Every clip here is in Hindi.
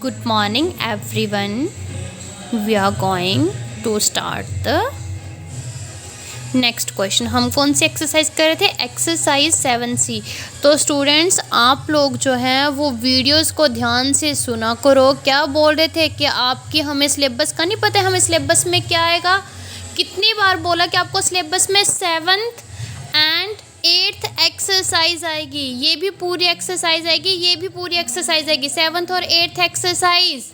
Good morning everyone. We are going to start the next question. हम कौन सी एक्सरसाइज कर रहे थे? Exercise 7C. तो स्टूडेंट्स आप लोग जो हैं वो वीडियोस को ध्यान से सुना करो. क्या बोल रहे थे कि आपकी हमें सिलेबस का नहीं पता है, हमें सिलेबस में क्या आएगा. कितनी बार बोला कि आपको सिलेबस में 7th एंड 8th एक्सरसाइज आएगी. ये भी पूरी एक्सरसाइज आएगी, ये भी पूरी एक्सरसाइज आएगी. 7th और 8th एक्सरसाइज.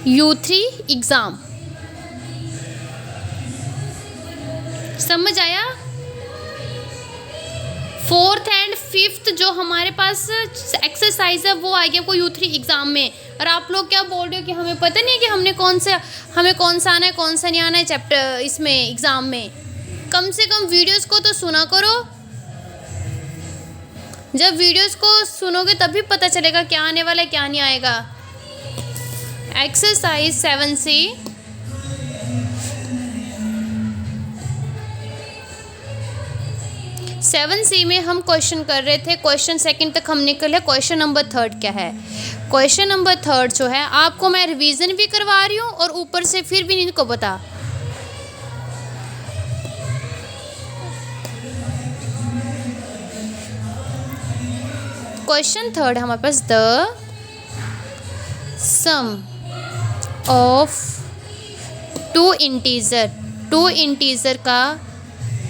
U3 exam. समझ आया? 4th एंड 5th जो हमारे पास एक्सरसाइज है वो आएगी आपको U3 एग्ज़ाम में. और आप लोग क्या बोल रहे हो कि हमें पता नहीं है कि हमें कौन सा आना है, कौन सा नहीं आना है चैप्टर इसमें एग्ज़ाम में. कम से कम वीडियोस को तो सुना करो. जब वीडियोस को सुनोगे तभी पता चलेगा क्या आने वाला है, क्या नहीं आएगा. Exercise 7C. सेवन सी में हम क्वेश्चन कर रहे थे. क्वेश्चन सेकंड तक हम निकले. क्वेश्चन नंबर 3 क्या है? क्वेश्चन नंबर 3 जो है आपको मैं रिवीजन भी करवा रही हूँ और ऊपर से फिर भी इनको बता. क्वेश्चन 3 हमारे पास the sum of two integer का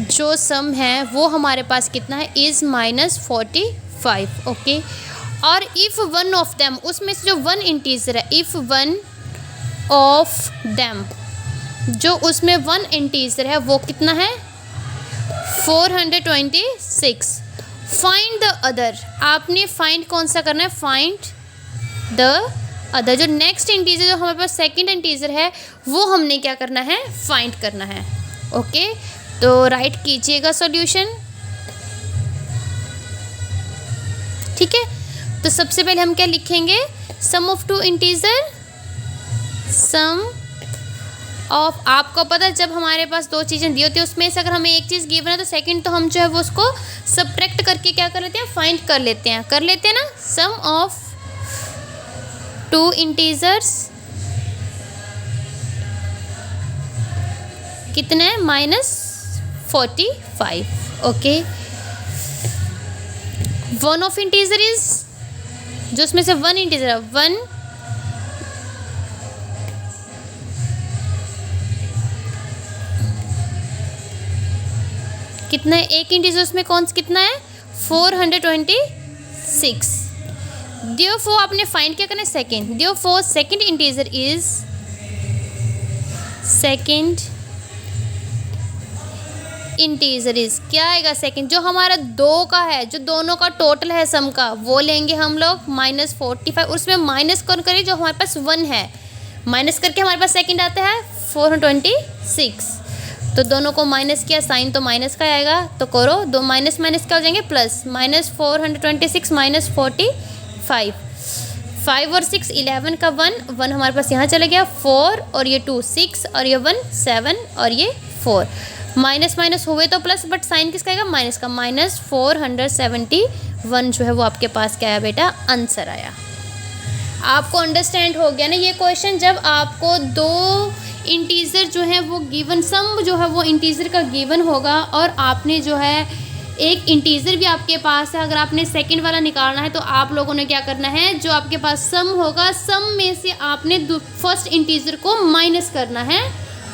जो सम है वो हमारे पास कितना है? इज़ -45. ओके. और इफ़ वन ऑफ देम, उसमें से जो वन इंटीजर है, इफ़ वन ऑफ देम जो उसमें वन इंटीजर है वो कितना है? 426. Find the other. आपने फाइंड कौन सा करना है? Find the other. जो नेक्स्ट इंटीजर जो हमारे पास सेकंड इंटीजर है वो हमने क्या करना है? फाइंड करना है. ओके. तो राइट कीजिएगा सॉल्यूशन. ठीक है. तो सबसे पहले हम क्या लिखेंगे? Sum of two integer. Sum of, आपको पता है जब हमारे पास दो चीज़ें दी होती है उसमें से अगर हमें एक चीज़ गिवन है तो सेकंड तो हम जो है वो उसको सब्ट्रैक्ट करके क्या कर लेते हैं? फाइंड कर लेते हैं ना. सम ऑफ टू इंटीजर्स कितने हैं? -45. Okay. One of integer is, जो उसमें से वन इंटीजर है, वन कितना है? एक इंटीजर उसमें कौन सा कितना है? 426. Therefore आपने फाइंड क्या करना है? Second. Therefore second integer is, second integer is क्या आएगा? सेकेंड जो हमारा 2 का है, जो दोनों का टोटल है सम का, वो लेंगे हम लोग -45. उसमें माइनस कौन करें? जो हमारे पास 1 है, माइनस करके हमारे पास सेकेंड आता है 426. तो दोनों को माइनस किया, साइन तो माइनस का आएगा. तो करो, दो माइनस माइनस क्या हो जाएंगे? प्लस. -426 -45. 5 और 6 11 का 1 हमारे पास यहाँ चला गया. 4 और ये 2 6 और ये 1 7 और ये 4. माइनस माइनस हुए तो प्लस, बट साइन किसका आएगा? माइनस का. -471 जो है वो आपके पास क्या आया बेटा? आंसर आया. आपको अंडरस्टैंड हो गया ना ये क्वेश्चन? जब आपको दो इंटीजर जो है वो गिवन, सम जो है वो इंटीजर का गिवन होगा और आपने जो है एक इंटीजर भी आपके पास है, अगर आपने सेकंड वाला निकालना है तो आप लोगों ने क्या करना है? जो आपके पास सम होगा, सम में से आपने फर्स्ट इंटीजर को माइनस करना है,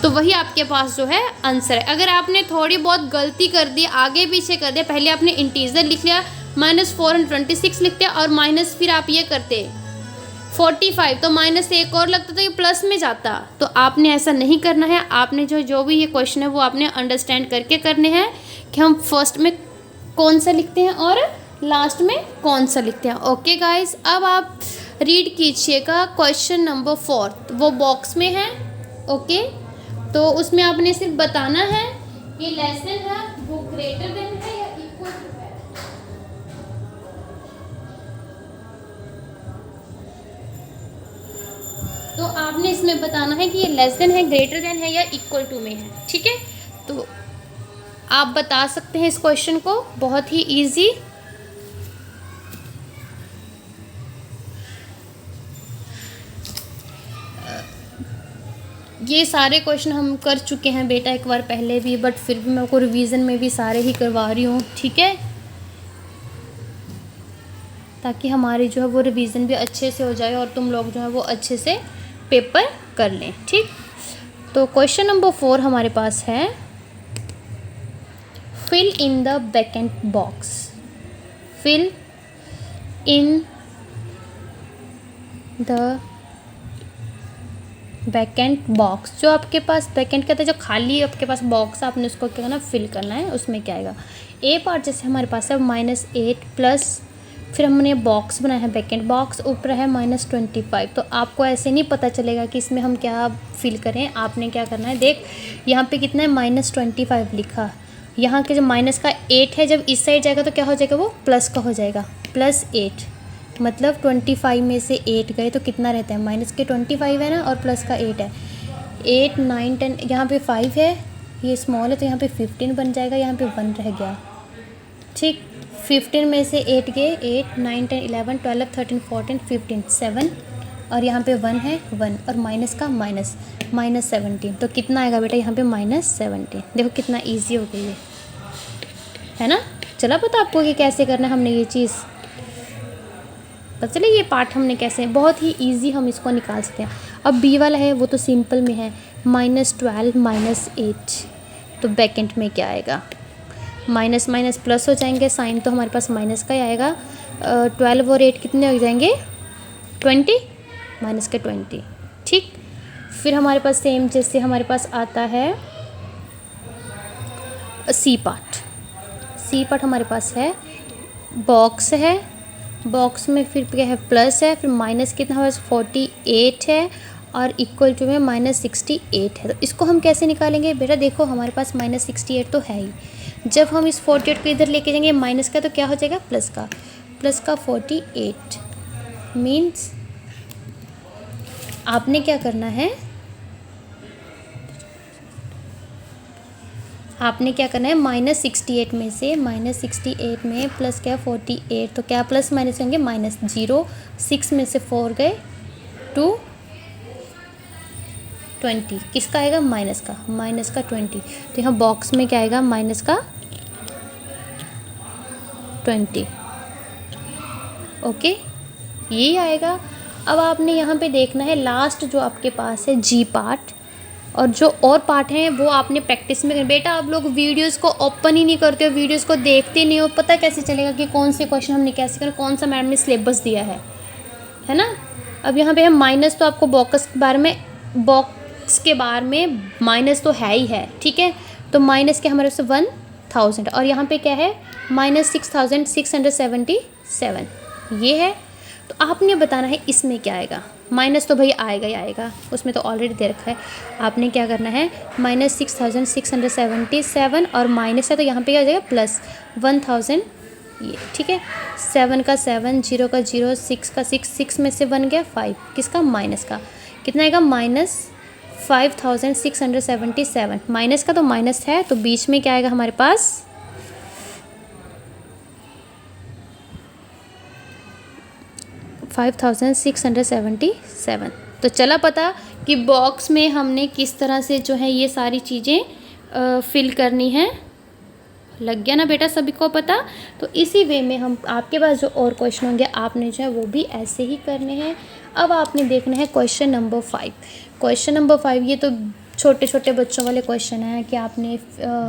तो वही आपके पास जो है आंसर है. अगर आपने थोड़ी बहुत गलती कर दी, आगे पीछे कर दिया, पहले आपने इंटीजर लिख लिया -426 लिखते और माइनस फिर आप ये करते 45, तो माइनस से एक और लगता तो ये प्लस में जाता. तो आपने ऐसा नहीं करना है. आपने जो भी ये क्वेश्चन है वो आपने अंडरस्टैंड करके करने हैं कि हम फर्स्ट में कौन सा लिखते हैं और लास्ट में कौन सा लिखते हैं. ओके गाइस, अब आप रीड कीजिएगा क्वेश्चन नंबर 4. वो बॉक्स में है. ओके. तो उसमें आपने सिर्फ बताना है ये लेस देन है, वो ग्रेटर देन है या इक्वल टू है. तो आपने इसमें बताना है कि ये लेस देन है, ग्रेटर देन है या इक्वल टू में है. ठीक है. तो आप बता सकते हैं इस क्वेश्चन को, बहुत ही इजी। ये सारे क्वेश्चन हम कर चुके हैं बेटा एक बार पहले भी, बट फिर भी मैं आपको रिवीजन में भी सारे ही करवा रही हूँ, ठीक है, ताकि हमारी जो है वो रिवीजन भी अच्छे से हो जाए और तुम लोग जो है वो अच्छे से पेपर कर लें, ठीक। तो क्वेश्चन नंबर 4 हमारे पास है, fill in the vacant box. Fill in the vacant box. जो आपके पास वैकेंट कहते हैं, जो खाली आपके पास बॉक्स, आपने उसको क्या करना, फिल करना है। उसमें क्या आएगा, ए पार्ट जैसे हमारे पास है -8 प्लस, फिर हमने बॉक्स बनाया है वैकेंट बॉक्स, ऊपर है -25। तो आपको ऐसे नहीं पता चलेगा कि इसमें हम क्या फिल करें। आपने क्या करना है, देख यहाँ पे कितना है, -25 लिखा, यहाँ के जो माइनस का 8 है, जब इस साइड जाएगा तो क्या हो जाएगा, वो प्लस का हो जाएगा, +8, मतलब 25 में से 8 गए तो कितना रहता है, माइनस के 25 है ना, और प्लस का 8 है, 8 9 10, यहाँ पे 5 है, ये स्मॉल है तो यहाँ पे 15 बन जाएगा, यहाँ पे 1 रह गया, ठीक। 15 में से 8 गए, 8 9 10 11 12 13 14 15 7, और यहाँ पे 1 है, 1, और माइनस का माइनस, -17, तो कितना आएगा बेटा यहाँ पे -17। देखो कितना ईजी हो गई है ना। चला पता आपको कि कैसे करना है, हमने ये चीज़ पता चले, ये पार्ट हमने कैसे, बहुत ही इजी हम इसको निकाल सकते हैं। अब बी वाला है वो तो सिंपल में है, -12 -8, तो वैकेंट में क्या आएगा, माइनस माइनस प्लस हो जाएंगे, साइन तो हमारे पास माइनस का ही आएगा। 12 और 8 कितने हो जाएंगे, 20, माइनस के 20, ठीक। फिर हमारे पास सेम जैसे हमारे पास आता है सी पार्ट। सी पार्ट हमारे पास है, बॉक्स है, बॉक्स में फिर क्या है, प्लस है, फिर माइनस कितना हमारे पास 48 है, और इक्वल टू में -68 है। तो इसको हम कैसे निकालेंगे बेटा, देखो हमारे पास -68 तो है ही, जब हम इस 48 को इधर लेके जाएंगे माइनस का, तो क्या हो जाएगा, प्लस का 48, मीन्स आपने क्या करना है, आपने क्या करना है, -68 में से, -68 में प्लस क्या 48, तो क्या प्लस माइनस होंगे, -0, 6 में से 4 गए 2 20, किसका आएगा, माइनस का 20। तो यहाँ बॉक्स में क्या आएगा, -20, ओके, यही आएगा। अब आपने यहाँ पे देखना है लास्ट जो आपके पास है जी पार्ट, और जो और पार्ट हैं वो आपने प्रैक्टिस में बेटा, आप लोग वीडियोस को ओपन ही नहीं करते हो, वीडियोस को देखते नहीं हो, पता कैसे चलेगा कि कौन से क्वेश्चन हमने कैसे करना, कौन सा मैम ने सिलेबस दिया है ना। अब यहाँ पे हम माइनस, तो आपको बॉक्स के बारे में माइनस तो है ही है, ठीक है, तो माइनस के हमारे से 1000, और यहाँ पे क्या है, -6677, ये है। तो आपने बताना है इसमें क्या आएगा, माइनस तो भाई आएगा ही आएगा, उसमें तो ऑलरेडी दे रखा है। आपने क्या करना है, -6677, और माइनस है तो यहाँ पे क्या हो जाएगा, +1000, ये ठीक है, 7 का 7, 0 का 0, 6 का 6, 6 में से 1 गया 5, किसका, माइनस का, कितना आएगा, -5677, माइनस का तो माइनस है, तो बीच में क्या आएगा हमारे पास, 5677। तो चला पता कि बॉक्स में हमने किस तरह से जो है ये सारी चीज़ें फिल करनी है, लग गया ना बेटा सभी को पता। तो इसी वे में हम, आपके पास जो और क्वेश्चन होंगे आपने जो है वो भी ऐसे ही करने हैं। अब आपने देखना है क्वेश्चन नंबर 5। क्वेश्चन नंबर 5 ये तो छोटे छोटे बच्चों वाले क्वेश्चन हैं कि आपने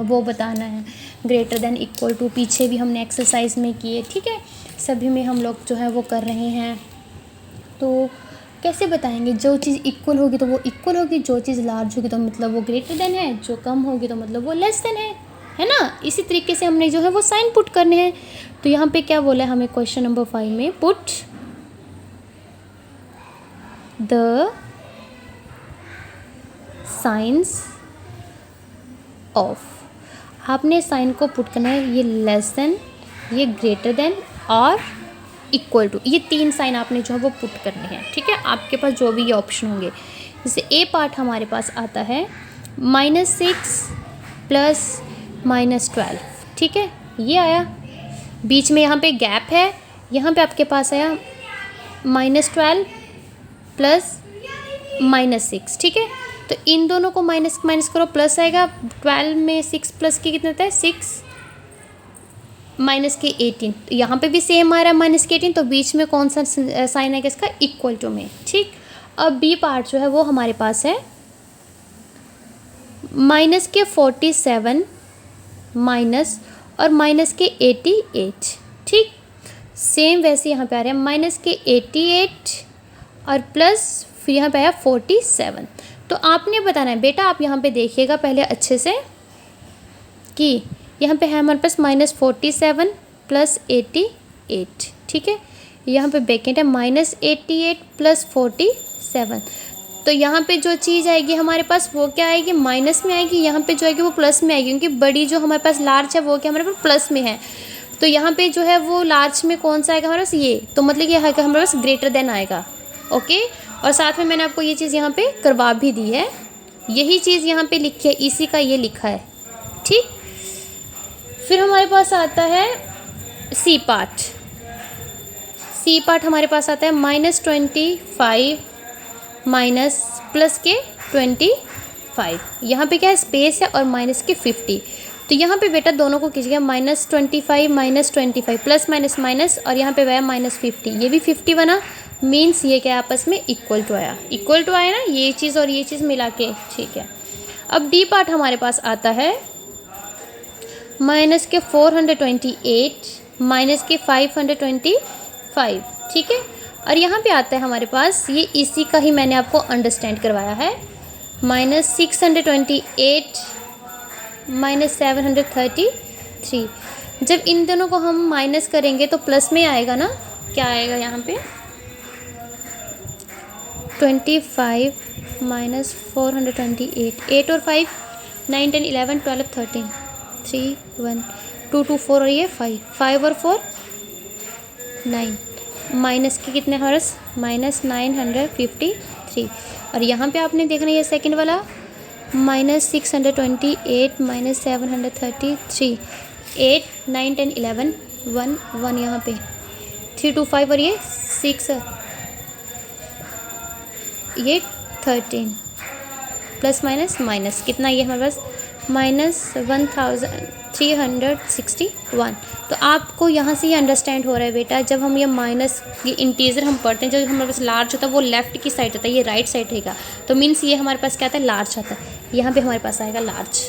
वो बताना है, ग्रेटर देन इक्वल टू, पीछे भी हमने एक्सरसाइज में किए, ठीक है, सभी में हम लोग जो है वो कर रहे हैं। तो कैसे बताएंगे, जो चीज़ इक्वल होगी तो वो इक्वल होगी, जो चीज़ लार्ज होगी तो मतलब वो ग्रेटर देन है, जो कम होगी तो मतलब वो लेस देन है ना। इसी तरीके से हमने जो है वो साइन पुट करने हैं। तो यहाँ पे क्या बोला है हमें क्वेश्चन नंबर 5 में, पुट द साइंस ऑफ, आपने साइन को पुट करना है, ये लेस देन, ये ग्रेटर देन और इक्वल टू, ये 3 साइन आपने जो है वो पुट करने हैं, ठीक है। आपके पास जो भी ये ऑप्शन होंगे, जैसे ए पार्ट हमारे पास आता है -6 + -12, ठीक है, ये आया। बीच में यहाँ पे गैप है, यहाँ पे आपके पास आया -12 प्लस -6, ठीक है। तो इन दोनों को माइनस माइनस करो, प्लस आएगा। 12 में 6 प्लस के कितना था, 6 माइनस के 18। तो यहाँ पे भी सेम आ रहा है -18, तो बीच में कौन सा साइन है इसका, इक्वल टू में, ठीक। अब बी पार्ट जो है वो हमारे पास है -47 माइनस और -88, ठीक। सेम वैसे यहाँ पे आ रहा है -88 और प्लस फिर यहाँ पे आया 47। तो आपने बताना है बेटा, आप यहाँ पे देखिएगा पहले अच्छे से कि यहाँ पे है हमारे पास -47 प्लस 88, ठीक है। यहाँ पे ब्रैकेट है -88 प्लस 47। तो यहाँ पे जो चीज़ आएगी हमारे पास वो क्या आएगी, माइनस में आएगी। यहाँ पे जो आएगी वो प्लस में आएगी, क्योंकि बड़ी जो हमारे पास लार्ज है वो क्या हमारे पास प्लस में है। तो यहाँ पे जो है वो लार्ज में कौन सा आएगा हमारे पास, ये। तो मतलब ये हमारे पास ग्रेटर देन आएगा, ओके। और साथ में मैंने आपको ये चीज़ यहाँ पे करवा भी दी है, यही चीज़ यहाँ पे लिखी है, इसी का ये लिखा है, ठीक। फिर हमारे पास आता है सी पार्ट। सी पार्ट हमारे पास आता है -25 माइनस प्लस के 25। यहाँ पे क्या है, स्पेस है, और माइनस के 50। तो यहाँ पे बेटा दोनों को कीजिएगा, -25 -25 प्लस माइनस माइनस, और यहाँ पे आया -50, ये भी 50 बना। मीन्स ये क्या आपस में इक्वल टू आया, इक्वल टू आया ना, ये चीज़ और ये चीज़ मिला के, ठीक है। अब डी पार्ट हमारे पास आता है -428 माइनस के 525, ठीक है। और यहाँ पे आता है हमारे पास, ये इसी का ही मैंने आपको अंडरस्टैंड करवाया है, -628 -733। जब इन दोनों को हम माइनस करेंगे तो प्लस में आएगा ना, क्या आएगा यहाँ पे, 25 माइनस 428, 8 और 5 9 10 11 12 13 3 1 2 2 4 और ये 5 और 4 9, माइनस के कितने हर्स, -953। और यहाँ पे आपने देखना ये सेकंड वाला -628 -733, 8 9 10 11 1 1 यहाँ पे 3 2 5 और ये 6, ये 13 प्लस माइनस माइनस कितना, ये हमारे पास -1361। तो आपको यहाँ से ये अंडरस्टैंड हो रहा है बेटा, जब हम ये माइनस ये इंटीजर हम पढ़ते हैं, जब हमारे पास लार्ज होता है वो लेफ्ट की साइड होता है, ये राइट साइड रहेगा। तो मीन्स ये हमारे पास क्या आता है, लार्ज आता है। यहाँ पे हमारे पास आएगा लार्ज।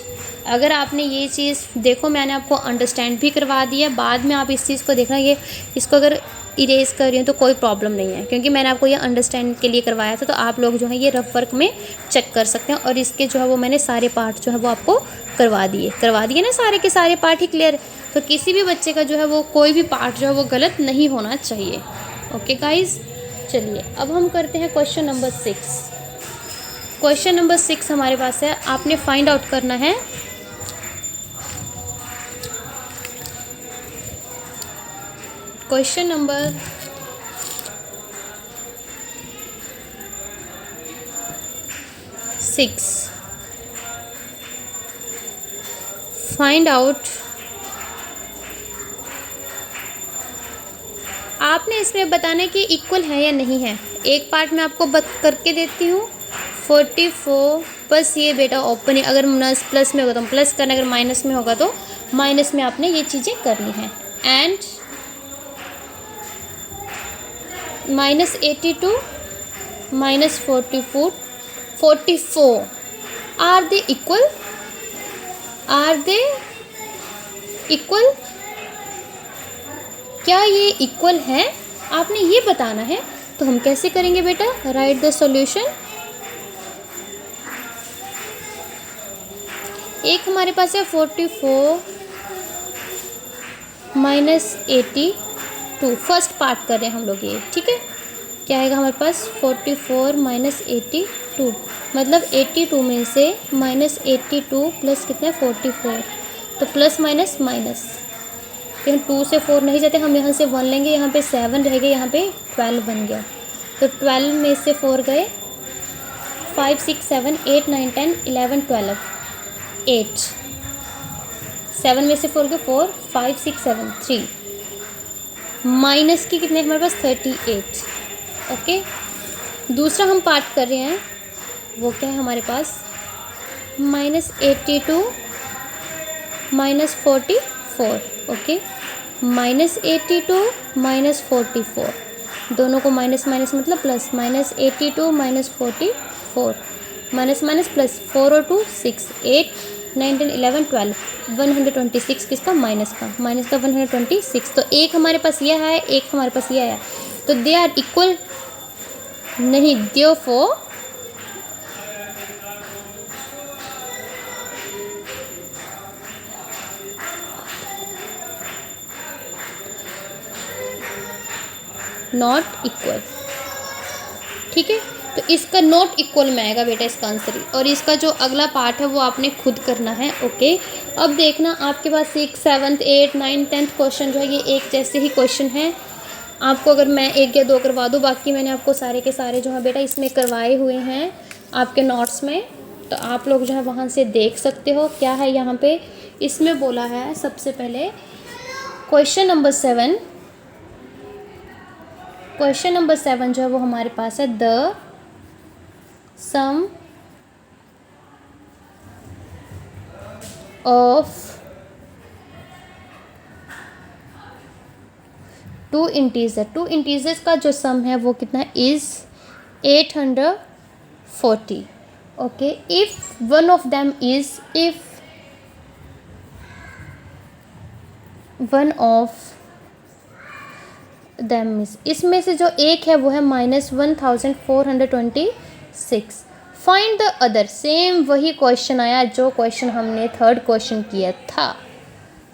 अगर आपने ये चीज़ देखो, मैंने आपको अंडरस्टैंड भी करवा दिया, बाद में आप इस चीज़ को देखना, ये इसको अगर इरेज कर रही हूँ तो कोई प्रॉब्लम नहीं है, क्योंकि मैंने आपको ये अंडरस्टैंड के लिए करवाया था। तो आप लोग जो है ये रफ वर्क में चेक कर सकते हैं, और इसके जो है वो मैंने सारे पार्ट जो है वो आपको करवा दिए ना, सारे के सारे पार्ट ही क्लियर। तो किसी भी बच्चे का जो है वो कोई भी पार्ट जो है वो गलत नहीं होना चाहिए। ओके गाइज, चलिए अब हम करते हैं क्वेश्चन नंबर 6। क्वेश्चन नंबर 6 हमारे पास है, आपने फाइंड आउट करना है क्वेश्चन नंबर 6। फाइंड आउट, आपने इसमें बताना है कि इक्वल है या नहीं है। एक पार्ट मैं आपको करके देती हूँ, 44 बस ये बेटा ओपन है, अगर प्लस में होगा तो प्लस करना, अगर माइनस में होगा तो माइनस में आपने ये चीज़ें करनी है। And -82 -44 are they equal, are they equal, क्या ये इक्वल है, आपने ये बताना है। तो हम कैसे करेंगे बेटा, राइट द सॉल्यूशन। एक हमारे पास है 44 -82, फर्स्ट पार्ट कर रहे हैं हम लोग ये, ठीक है। क्या आएगा हमारे पास, 44 -82, मतलब 82 में से -82 प्लस कितना 44, तो प्लस माइनस माइनस, तो 2 से 4 नहीं जाते, हम यहाँ से 1 लेंगे, यहाँ पे 7 रहेगा, यहाँ पे 12 बन गया। तो 12 में से 4 गए, 5 6 7 8 9 10 11 12 8 7 में से 4 के 4, 5 6 7 3, माइनस की कितने हमारे पास 38। ओके, दूसरा हम पार्ट कर रहे हैं, वो क्या है हमारे पास -82 -44। ओके, -82 -44, दोनों को माइनस माइनस मतलब प्लस, -82 -44, माइनस माइनस प्लस, 4 और 2 6, 8 9 10 11 12, 126 किसका माइनस का, 126। तो एक हमारे पास यह है, एक हमारे पास यह है, तो दे आर इक्वल नहीं, देयरफॉर नॉट इक्वल। ठीक है, तो इसका नॉट इक्वल में आएगा बेटा इसका आंसर ही, और इसका जो अगला पार्ट है वो आपने खुद करना है। ओके, अब देखना आपके पास 6 7 8 9 10 क्वेश्चन जो है ये एक जैसे ही क्वेश्चन है। आपको अगर मैं 1 या 2 करवा दूँ, बाकी मैंने आपको सारे के सारे जो है बेटा इसमें करवाए हुए हैं आपके नोट्स में, तो आप लोग जो है वहाँ से देख सकते हो। क्या है यहाँ पे इसमें बोला है, सबसे पहले क्वेश्चन नंबर 7, क्वेश्चन नंबर 7 जो है वो हमारे पास है the sum of two integers का जो सम है वो कितना है, is 840। Okay, if one of them is, if one of them is, इसमें से जो एक है वो है -1426। फाइंड द अदर, सेम वही क्वेश्चन आया जो क्वेश्चन हमने थर्ड क्वेश्चन किया था।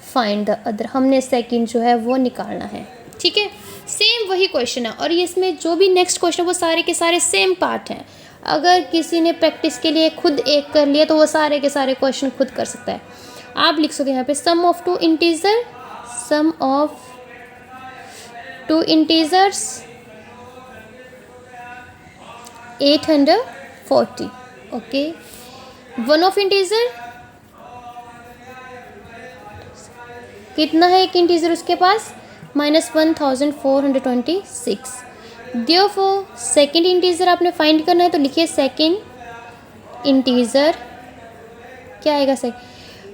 फाइंड द अदर, हमने सेकंड जो है वो निकालना है। ठीक है, सेम वही क्वेश्चन है, और ये इसमें जो भी नेक्स्ट क्वेश्चन वो सारे के सारे सेम पार्ट हैं। अगर किसी ने प्रैक्टिस के लिए खुद एक कर लिया तो वो सारे के सारे क्वेश्चन खुद कर सकता है। आप लिख सकते हैं यहाँ पे sum of two integer, sum of two integers 840। Okay, one of integer कितना है, एक इंटीजर उसके पास -1426। देयरफॉर सेकंड इंटीजर आपने फाइंड करना है, तो लिखिए सेकंड इंटीजर क्या आएगा,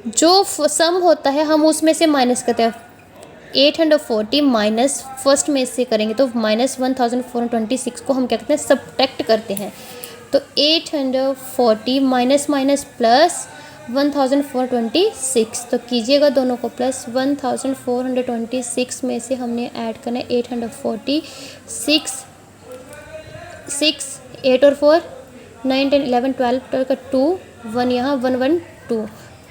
जो सम होता है हम उसमें से माइनस करते हैं। 840 माइनस फर्स्ट में से करेंगे तो -1426 को हम क्या करते हैं, सब्ट्रैक्ट करते हैं। तो 840 माइनस माइनस प्लस 1426, तो कीजिएगा दोनों को प्लस। 1426 में से हमने ऐड करना है 846, 8 और 4 9 10 11 12 12 का 2 1 यहाँ 112,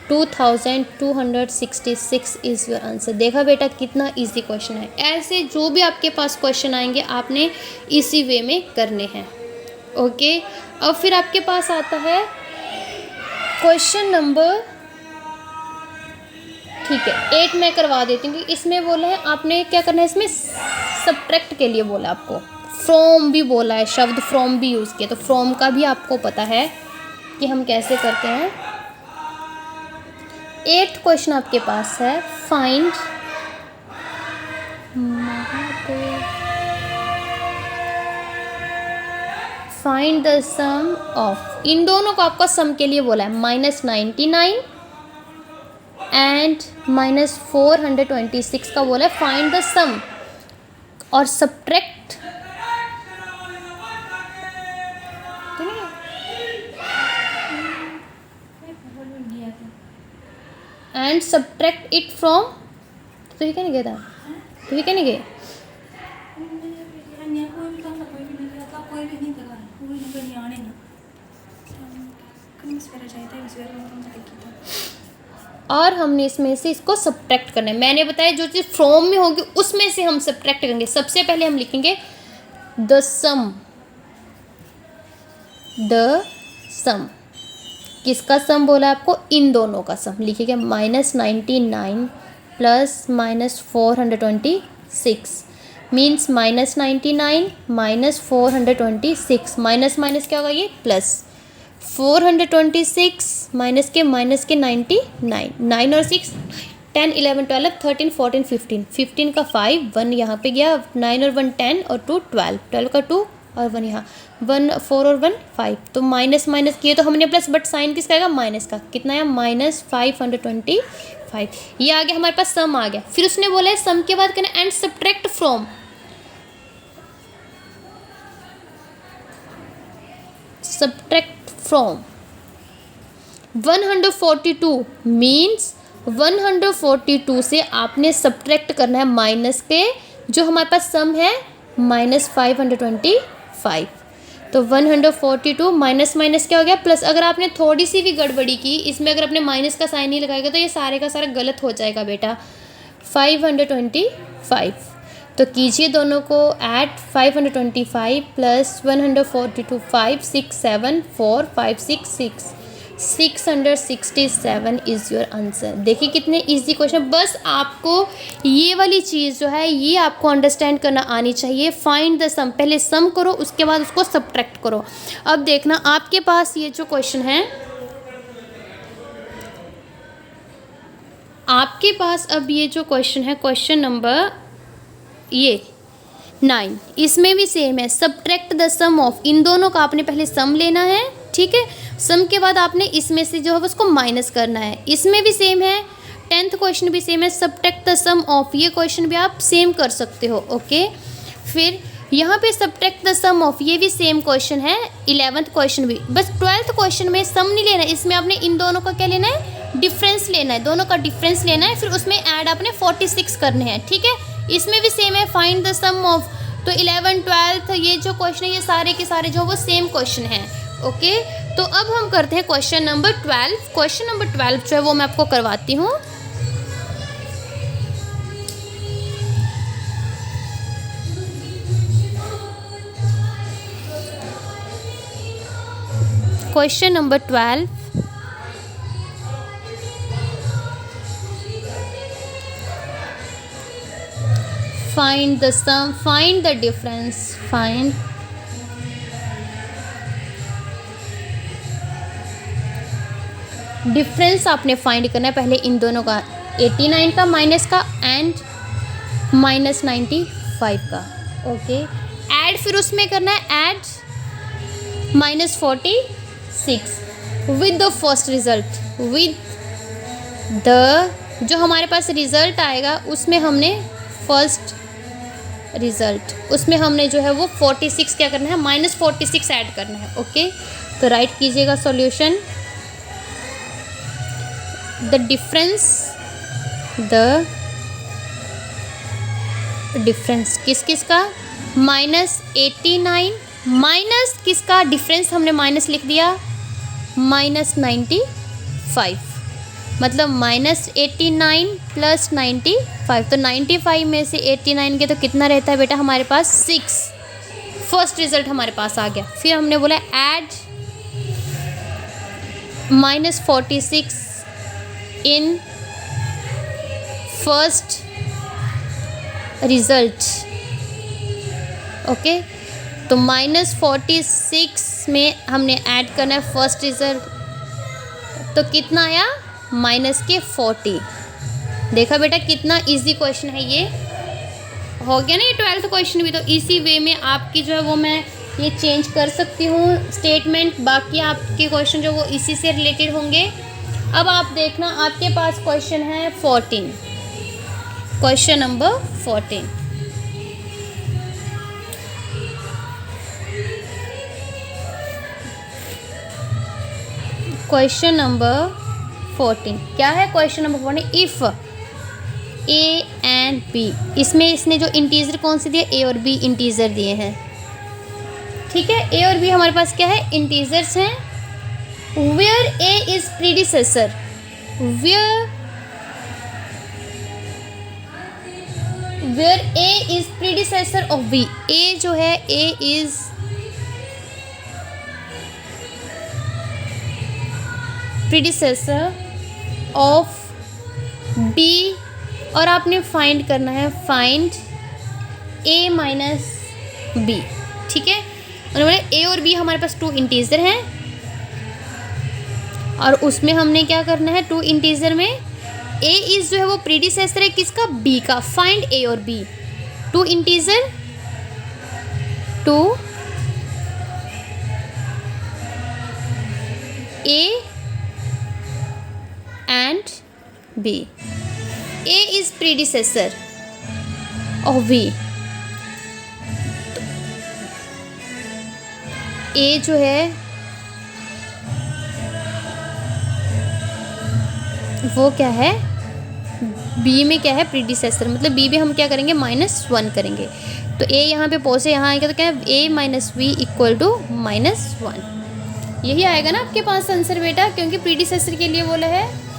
2266 इज़ योर आंसर। देखा बेटा कितना इजी क्वेश्चन है। ऐसे जो भी आपके पास क्वेश्चन आएंगे आपने इसी वे में करने हैं। ओके, अब फिर आपके पास आता है क्वेश्चन नंबर, ठीक है 8 मैं करवा देती हूँ। इसमें बोला है आपने क्या करना है, इसमें सब्ट्रैक्ट के लिए बोला आपको, फ्रॉम भी बोला है, शब्द फ्रॉम भी यूज़ किया, तो फ्रॉम का भी आपको पता है कि हम कैसे करते हैं। 8th क्वेश्चन आपके पास है find find the sum of, इन दोनों को आपका सम के लिए बोला है -99 एंड -426 का बोला है फाइंड द सम, और subtract and subtract it from, तो ये क्या नहीं गया था, तो ये क्या नहीं गया, और हमने इसमें से इसको सब्ट्रैक्ट करना है। मैंने बताया जो चीज़ फ्रॉम में होगी उसमें से हम सब्ट्रैक्ट करेंगे। सबसे पहले हम लिखेंगे द सम, द सम किसका सम बोला है आपको, इन दोनों का सम लिखिएगा। -99 प्लस -426 मीन्स -99 -426, माइनस माइनस क्या होगा ये प्लस, 426 माइनस के 99, 9 और 6 10 11 12 13 14 15, 15 का 5, 1 यहाँ पे गया, 9 और 1 10 और 2 12, 12 का 2 और 1 यहाँ, 1 4 और 1 5, तो माइनस माइनस किए तो हमने प्लस, बट साइन किसका आएगा, माइनस का। कितना है, -525। ये आ गया हमारे पास, सम आ गया। फिर उसने बोला है सम के बाद करना and subtract from, subtract from 142 means 142 से आपने सब्ट्रैक्ट करना है माइनस के, जो हमारे पास सम है -525। तो 142 माइनस माइनस क्या हो गया प्लस। अगर आपने थोड़ी सी भी गड़बड़ी की इसमें, अगर आपने माइनस का साइन नहीं लगाएगा तो ये सारे का सारा गलत हो जाएगा बेटा। 525, तो कीजिए दोनों को add, 525 plus 142, 5 6 7 4 5 6 6, 667 is your answer. देखिए कितने इजी क्वेश्चन, बस आपको ये वाली चीज़ जो है ये आपको अंडरस्टैंड करना आनी चाहिए। फाइंड द सम, पहले सम करो उसके बाद उसको सब्ट्रैक्ट करो। अब देखना आपके पास ये जो क्वेश्चन है, आपके पास अब ये जो क्वेश्चन है, क्वेश्चन नंबर ये 9, इसमें भी सेम है। सब्ट्रैक्ट द सम ऑफ, इन दोनों का आपने पहले सम लेना है, ठीक है। सम के बाद आपने इसमें से जो है उसको माइनस करना है। इसमें भी सेम है, 10th क्वेश्चन भी सेम है। सब्ट्रैक्ट द सम ऑफ, ये क्वेश्चन भी आप सेम कर सकते हो, ओके। फिर यहाँ पे सब्ट्रैक्ट द सम ऑफ, ये भी सेम क्वेश्चन है। 11th क्वेश्चन भी, बस 12th क्वेश्चन में सम नहीं लेना है, इसमें आपने इन दोनों का क्या लेना है, डिफरेंस लेना है, दोनों का डिफरेंस लेना है। फिर उसमें ऐड आपने 46 करने हैं, ठीक है। इसमें भी सेम है, फाइंड द सम ऑफ। तो 11 12 ये जो क्वेश्चन है ये सारे के सारे जो वो सेम क्वेश्चन है, ओके। तो अब हम करते हैं क्वेश्चन नंबर 12। क्वेश्चन नंबर 12 जो है वो मैं आपको करवाती हूँ। Question number 12, find the sum, find the difference, find difference आपने फाइंड करना है पहले इन दोनों का, 89 का माइनस का एंड -95 का, ओके। ऐड फिर उसमें करना है add -46 with the first result, with the जो हमारे पास रिजल्ट आएगा उसमें हमने फर्स्ट रिजल्ट, उसमें हमने जो है वो 46 क्या करना है, -46 ऐड करना है, ओके। तो राइट कीजिएगा सॉल्यूशन, द डिफरेंस किस किस का, -89 माइनस किसका, डिफरेंस हमने माइनस लिख दिया, -95, मतलब -89 प्लस 95। तो 95 में से 89 के तो कितना रहता है बेटा हमारे पास, 6। फर्स्ट रिजल्ट हमारे पास आ गया। फिर हमने बोला add -46 in first result, okay. तो -46 में हमने ऐड करना है फर्स्ट रिजल्ट, तो कितना आया, -40। देखा बेटा कितना इजी क्वेश्चन है ये, हो गया ना ये 12th क्वेश्चन भी। तो इसी वे में आपकी जो है वो मैं ये चेंज कर सकती हूँ स्टेटमेंट, बाकी आपके क्वेश्चन जो वो इसी से रिलेटेड होंगे। अब आप देखना आपके पास क्वेश्चन है 14, क्वेश्चन नंबर 14। क्वेश्चन नंबर 14 क्या है, question number 14, if A and B, इसमें इसने जो इंटीजर कौन से दिए, ए और बी इंटीजर दिए हैं, ठीक है। ए और बी हमारे पास क्या है, इंटीजर्स हैं। Where a is predecessor, where a is predecessor of b, a जो है a is predecessor of b, और आपने फाइंड करना है, फाइंड ए माइनस बी, ठीक है। उन्होंने ए और बी हमारे पास 2 इंटीजर हैं, और उसमें हमने क्या करना है, 2 इंटीजर में ए इज जो है वो प्रीडिसेसर है किसका, बी का। फाइंड ए और b, two integer, two a and b. A is predecessor of b, a जो है वो क्या है, बी में क्या है, प्रीडिसेसर, मतलब बी में हम क्या करेंगे, -1 करेंगे। तो ए यहाँ पे पॉज है, यहाँ आएगा तो क्या है, a minus v equal to -1। यही आएगा ना आपके पास आंसर बेटा, क्योंकि प्रीडिसेसर के लिए बोला है।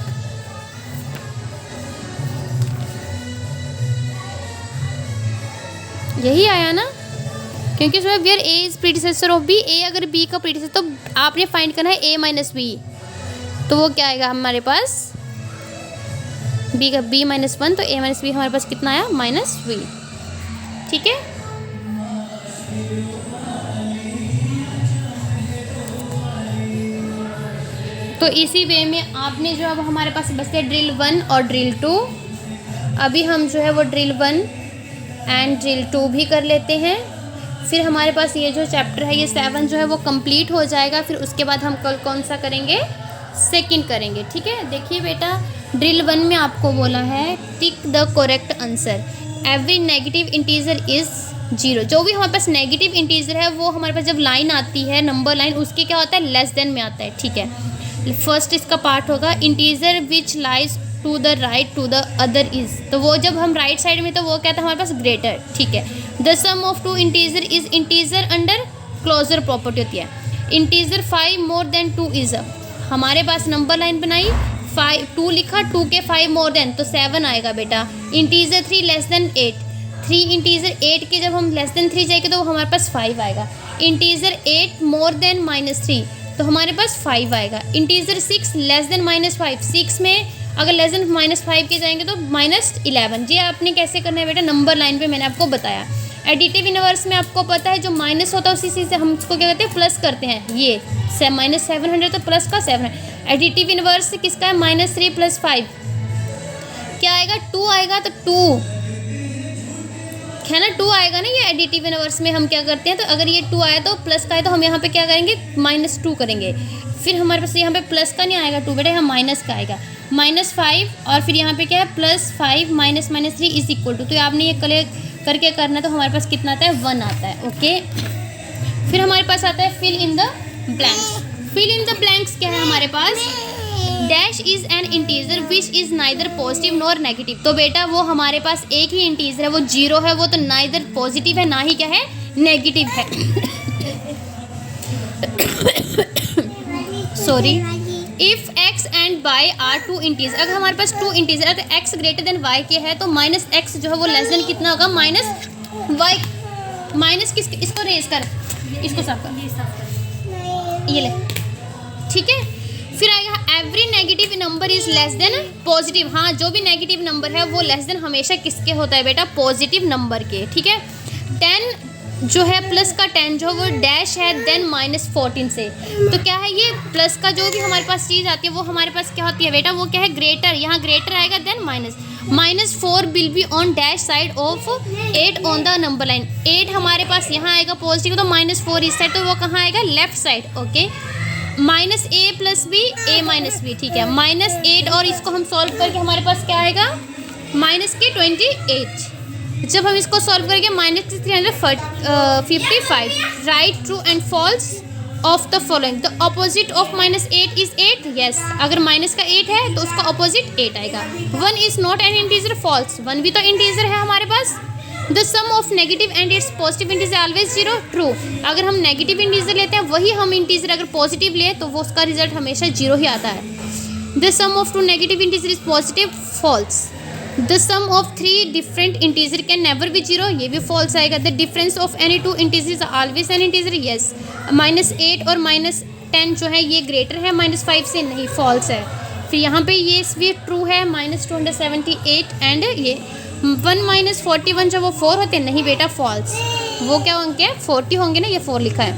यही आया ना, क्योंकि उसमें where a is predecessor of b, a अगर बी का प्रीडिसेसर, तो आपने फाइंड करना है a माइनस बी, तो वो क्या आएगा हमारे पास, बी का b-1, तो a माइनस बी हमारे पास कितना आया, -v। ठीक है, तो इसी वे में आपने जो अब हमारे पास बचते ड्रिल 1 और ड्रिल 2। अभी हम जो है वो ड्रिल 1 एंड ड्रिल 2 भी कर लेते हैं, फिर हमारे पास ये जो चैप्टर है ये 7 जो है वो कंप्लीट हो जाएगा। फिर उसके बाद हम कल कौन सा करेंगे, सेकंड करेंगे। ठीक है, देखिए बेटा, ड्रिल 1 में आपको बोला है tick the correct answer, every negative integer is 0। जो भी हमारे पास नेगेटिव इंटीजर है वो हमारे पास जब लाइन आती है, नंबर लाइन, उसके क्या होता है, लेस देन में आता है। ठीक है, फर्स्ट इसका पार्ट होगा integer which lies to the right to the other is, तो वो जब हम राइट साइड में, तो वो क्या था हमारे पास, ग्रेटर। ठीक है, the sum of two integer is integer under closure property होती है। इंटीजर 5 मोर देन 2 इज, हमारे पास नंबर लाइन बनाई, 2 लिखा, 2 के 5 मोर देन, तो 7 आएगा बेटा। इंटीजर 3 लेस देन 8, 3 इंटीजर 8 के जब हम लेस देन 3 जाएंगे तो वो हमारे पास 5 आएगा। इंटीजर 8 मोर देन -3, तो हमारे पास 5 आएगा। इंटीजर 6 लेस देन -5, 6 में अगर लेस देन -5 के जाएंगे तो -11। ये आपने कैसे करना है बेटा, नंबर लाइन पे मैंने आपको बताया। एडिटिव इनवर्स में आपको पता है जो माइनस होता है उसी से हम उसको क्या कहते हैं, प्लस करते हैं। ये -700 तो प्लस का 700। एडिटिव इनवर्स किसका है, -3 + 5 क्या आएगा, 2 आएगा। तो 2 है ना, 2 आएगा ना। ये एडिटिव इनवर्स में हम क्या करते हैं, तो अगर ये 2 आया तो प्लस का है, तो हम यहाँ पे क्या करेंगे, -2 करेंगे। फिर हमारे पास यहाँ पे प्लस का नहीं आएगा 2 बेटा, यहाँ माइनस का आएगा, -5, और फिर यहाँ पे क्या है, +5 - -3 इज इक्वल टू, तो आपने ये कलेक्ट करके करना, तो हमारे पास कितना आता है, 1 आता है। ओके, फिर हमारे पास आता है fill in the blanks. Fill in the blanks क्या है हमारे पास, dash is an integer which is neither positive nor negative. तो बेटा वो हमारे पास एक ही इंटीजर है, वो 0 है, वो तो नाइदर पॉजिटिव है ना ही क्या है, नेगेटिव है। Sorry, if x and y are 2 integer, अगर हमारे पास 2 इंटीजर, अगर x ग्रेटर देन y के है तो -x जो है वो लेस देन कितना होगा, -y, माइनस किस, इसको रेज कर, इसको साफ कर, ये ले। ठीक है, फिर आएगा every negative number is less than positive. हाँ, जो भी नेगेटिव नंबर है वो लेस देन हमेशा किसके होता है बेटा, पॉजिटिव नंबर के। ठीक है, 10 जो है, प्लस का 10 जो है वो डैश है देन -14 से, तो क्या है, ये प्लस का जो भी हमारे पास चीज़ आती है वो हमारे पास क्या होती है बेटा, वो क्या है, ग्रेटर। यहाँ ग्रेटर आएगा than -4 will be on dash side of 8 on the number line. 8 हमारे पास यहाँ आएगा पॉजिटिव, तो -4 इस साइड, तो वो कहाँ आएगा, left side. Okay, -a + b, a - b। ठीक है, -8, और इसको हम सॉल्व करके हमारे पास क्या आएगा, -28। जब हम इसको सॉल्व करेंगे, -355। Write true and false of the following, the opposite of -8 is 8। Yes, अगर माइनस का 8 है तो उसका अपोजिट 8 आएगा। 1 is not an integer, false, 1 भी तो इंटीजर है हमारे पास। The sum of negative and its positive integer always 0, true. अगर हम नेगेटिव इंटीजर लेते हैं, वही हम इंटीजर अगर पॉजिटिव ले तो वो उसका रिजल्ट हमेशा 0 ही आता है। The sum of 2 negative integer is positive, false. The sum of 3 different integer can never be 0, ये भी फॉल्स आएगा। The difference of any 2 integer always an integer, yes. -8 और -10 जो है ये ग्रेटर है -5 से, नहीं, फॉल्स है। फिर यहाँ पे ये भी ट्रू है, -278 एंड ये 1 - 41 जो वो 4 होते हैं, नहीं बेटा, फॉल्स। वो क्या होंगे, 40 होंगे ना, ये 4 लिखा है।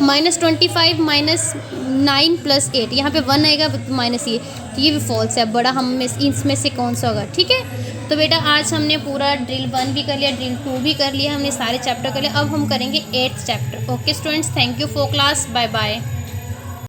-25 -9 + 8, यहाँ पे 1 आएगा माइनस ये भी फॉल्स है। बड़ा हम में इसमें से कौन सा होगा? ठीक है, तो बेटा आज हमने पूरा ड्रिल 1 भी कर लिया, ड्रिल 2 भी कर लिया, हमने सारे चैप्टर कर लिए। अब हम करेंगे 8th chapter. Okay students, thank you for class, bye bye.